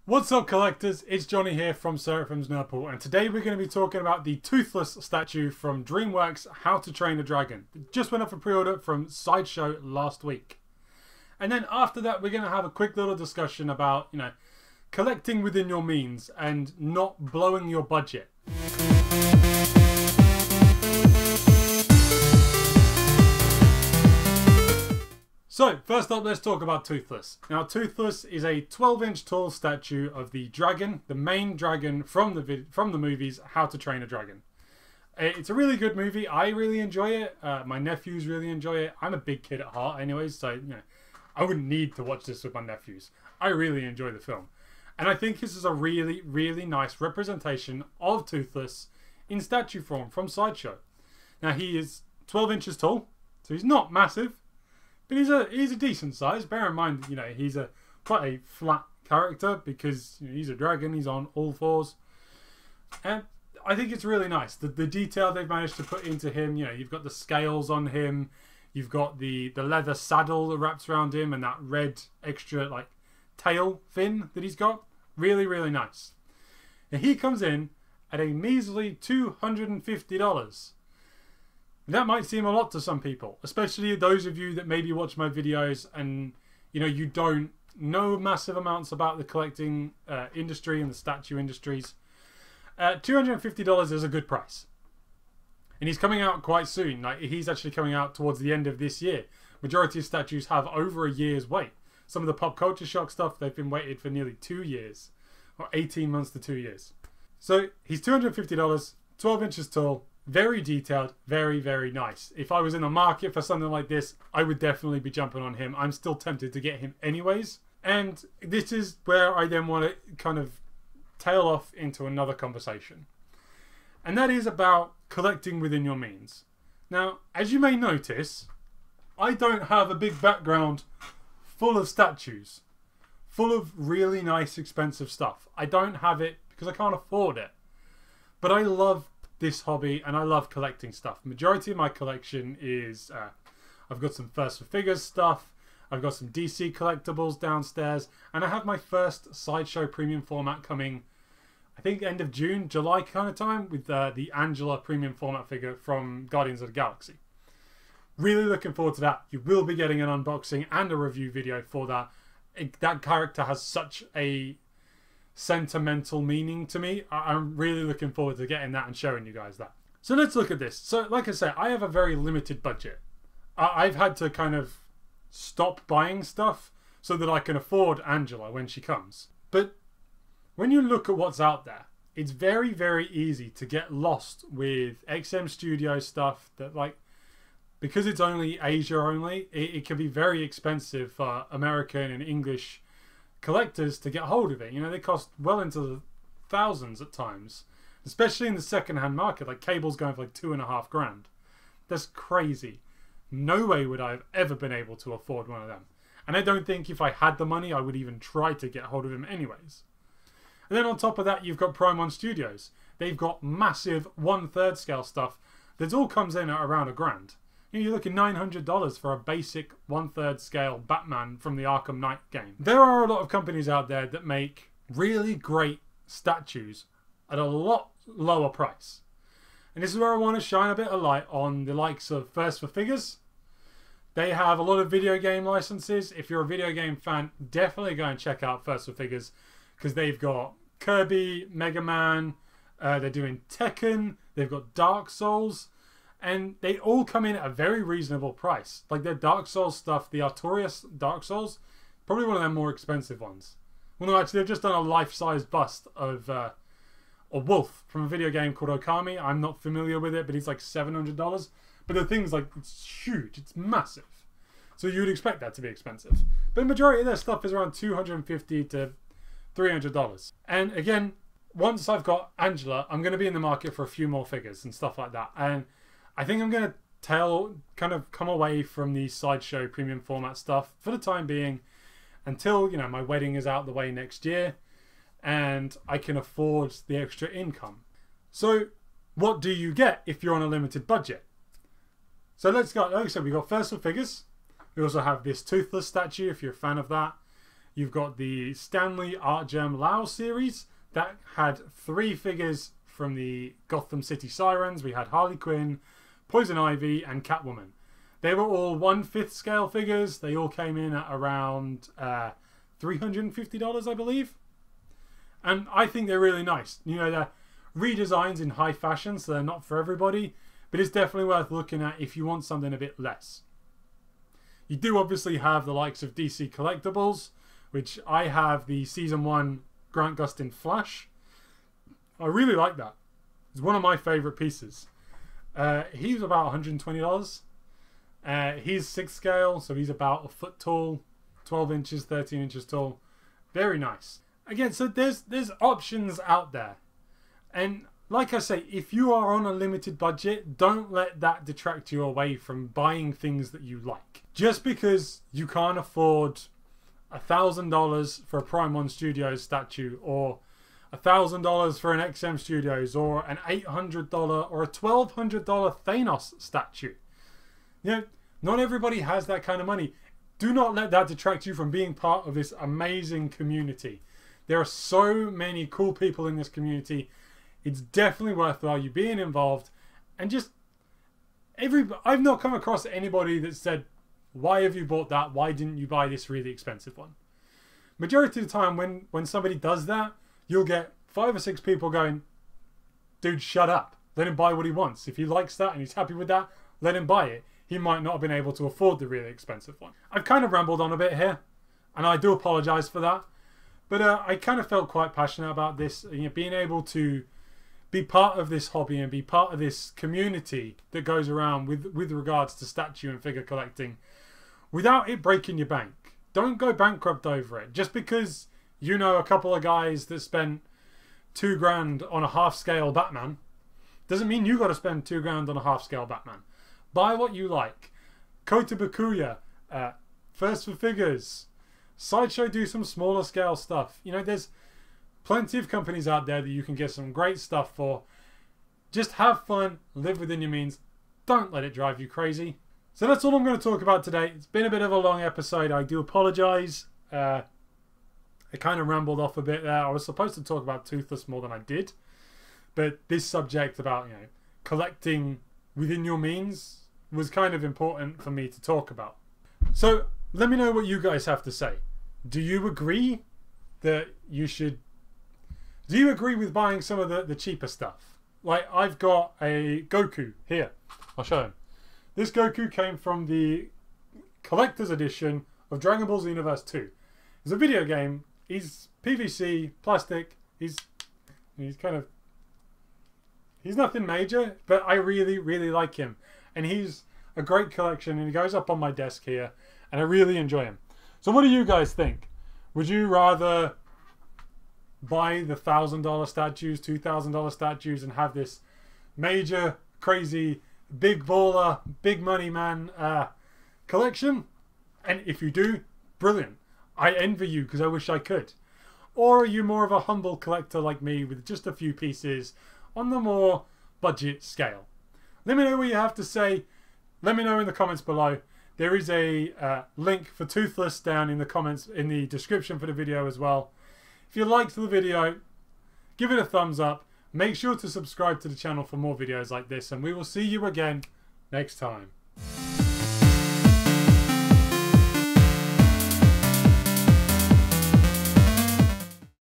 What's up, collectors? It's Johnny here from Seraphim's Nerdpool, and today we're going to be talking about the Toothless statue from DreamWorks' How to Train a Dragon. It just went up for pre-order from Sideshow last week. And then after that, we're going to have a quick little discussion about, collecting within your means and not blowing your budget. So, first up, let's talk about Toothless. Now, Toothless is a 12-inch tall statue of the dragon, the main dragon from the movies How to Train a Dragon. It's a really good movie. I really enjoy it. My nephews really enjoy it. I'm a big kid at heart anyways, so, I wouldn't need to watch this with my nephews. I really enjoy the film. And I think this is a really, really nice representation of Toothless in statue form from Sideshow. Now, he is 12 inches tall, so he's not massive. But he's a decent size. Bear in mind, he's quite a flat character because he's a dragon. He's on all fours, and I think it's really nice. The detail they've managed to put into him. You've got the scales on him. You've got the leather saddle that wraps around him, and that red extra tail fin that he's got. Really, really nice. And he comes in at a measly $250. That might seem a lot to some people, especially those of you that maybe watch my videos and you don't know massive amounts about the collecting industry and the statue industries. $250 is a good price, and he's coming out quite soon. He's actually coming out towards the end of this year. Majority of statues have over a year's wait. Some of the pop culture shock stuff, they've been waited for nearly 2 years, or 18 months to 2 years. So he's $250, 12 inches tall. Very detailed, very, very nice. If I was in the market for something like this, I would definitely be jumping on him. I'm still tempted to get him anyways. And this is where I then want to kind of tail off into another conversation. And that is about collecting within your means. Now, as you may notice, I don't have a big background full of statues, full of really nice, expensive stuff. I don't have it because I can't afford it. But I love this hobby and I love collecting stuff. Majority of my collection is I've got some First for Figures stuff, I've got some DC collectibles downstairs, and I have my first Sideshow premium format coming, I think end of June, July kind of time, with the Angela premium format figure from Guardians of the Galaxy. Really looking forward to that. You will be getting an unboxing and a review video for that. That character has such a sentimental meaning to me. I'm really looking forward to getting that and showing you guys that. So let's look at this. So like I said, I have a very limited budget. I've had to kind of stop buying stuff so that I can afford Angela when she comes. But when you look at what's out there, it's very, very easy to get lost with XM Studio stuff that because it's only Asia only, it can be very expensive for American and English collectors to get hold of it. They cost well into the thousands at times, especially in the second-hand market. Cables going for $2,500. That's crazy. No way would I have ever been able to afford one of them, and I don't think if I had the money I would even try to get hold of him anyways. And then on top of that, you've got Prime One Studios. They've got massive 1/3 scale stuff that all comes in at around $1,000. You're looking $900 for a basic 1/3 scale Batman from the Arkham Knight game. There are a lot of companies out there that make really great statues at a lot lower price. And this is where I want to shine a bit of light on the likes of First for Figures. They have a lot of video game licenses. If you're a video game fan, definitely go and check out First for Figures, because they've got Kirby, Mega Man, they're doing Tekken, they've got Dark Souls. And they all come in at a very reasonable price. Their Dark Souls stuff, the Artorias Dark Souls, probably one of their more expensive ones. Well, no, actually, they've just done a life-size bust of a wolf from a video game called Okami. I'm not familiar with it, but it's $700. But the thing's it's huge. It's massive. So you would expect that to be expensive. But the majority of their stuff is around $250 to $300. And again, once I've got Angela, I'm going to be in the market for a few more figures and stuff like that. And I think I'm going to come away from the Sideshow premium format stuff for the time being until, my wedding is out the way next year and I can afford the extra income. So what do you get if you're on a limited budget? So let's go. Like I said, we've got First for Figures. We also have this Toothless statue if you're a fan of that. You've got the Stanley ArtGerm Lao series that had 3 figures from the Gotham City Sirens. We had Harley Quinn, Poison Ivy, and Catwoman. They were all 1/5 scale figures. They all came in at around $350, I believe. And I think they're really nice. You know, they're redesigns in high fashion, so they're not for everybody. But it's definitely worth looking at if you want something a bit less. You do obviously have the likes of DC Collectibles, which I have the Season 1 Grant Gustin Flash. I really like that. It's one of my favourite pieces. He's about $120. He's 6 scale, so he's about a foot tall, 12 inches, 13 inches tall. Very nice. Again, so there's options out there. And like I say, if you are on a limited budget, don't let that detract you away from buying things that you like. Just because you can't afford $1,000 for a Prime 1 Studios statue, or $1,000 for an XM Studios, or an $800 or a $1,200 Thanos statue. You know, not everybody has that kind of money. Do not let that detract you from being part of this amazing community. There are so many cool people in this community. It's definitely worthwhile you being involved. And just I've not come across anybody that said, why have you bought that? Why didn't you buy this really expensive one? Majority of the time when somebody does that, you'll get 5 or 6 people going, dude, shut up. Let him buy what he wants. If he likes that and he's happy with that, let him buy it. He might not have been able to afford the really expensive one. I've kind of rambled on a bit here, and I do apologise for that. But I kind of felt quite passionate about this, you know, being able to be part of this hobby and be part of this community that goes around with regards to statue and figure collecting without it breaking your bank. Don't go bankrupt over it. Just because you know a couple of guys that spent $2 grand on a half-scale Batman doesn't mean you got to spend $2 grand on a half-scale Batman. Buy what you like. Kota Bakuya, First for Figures, Sideshow do some smaller scale stuff. You know, there's plenty of companies out there that you can get some great stuff for. Just have fun, live within your means. Don't let it drive you crazy. So that's all I'm going to talk about today. It's been a bit of a long episode. I do apologise. I kind of rambled off a bit there. I was supposed to talk about Toothless more than I did. But this subject about, you know, collecting within your means was kind of important for me to talk about. So let me know what you guys have to say. Do you agree that you should... Do you agree with buying some of the cheaper stuff? Like, I've got a Goku here. I'll show him. This Goku came from the collector's edition of Dragon Ball Xenoverse 2. It's a video game. He's PVC, plastic. He's kind of... He's nothing major, but I really, really like him. And he's a great collection, and he goes up on my desk here, and I really enjoy him. So what do you guys think? Would you rather buy the $1,000 statues, $2,000 statues, and have this major, crazy, big baller, big money man collection? And if you do, brilliant. I envy you because I wish I could. Or are you more of a humble collector like me with just a few pieces on the more budget scale? Let me know what you have to say. Let me know in the comments below. There is a link for Toothless down in the comments, in the description for the video as well. If you liked the video, give it a thumbs up. Make sure to subscribe to the channel for more videos like this, and we will see you again next time.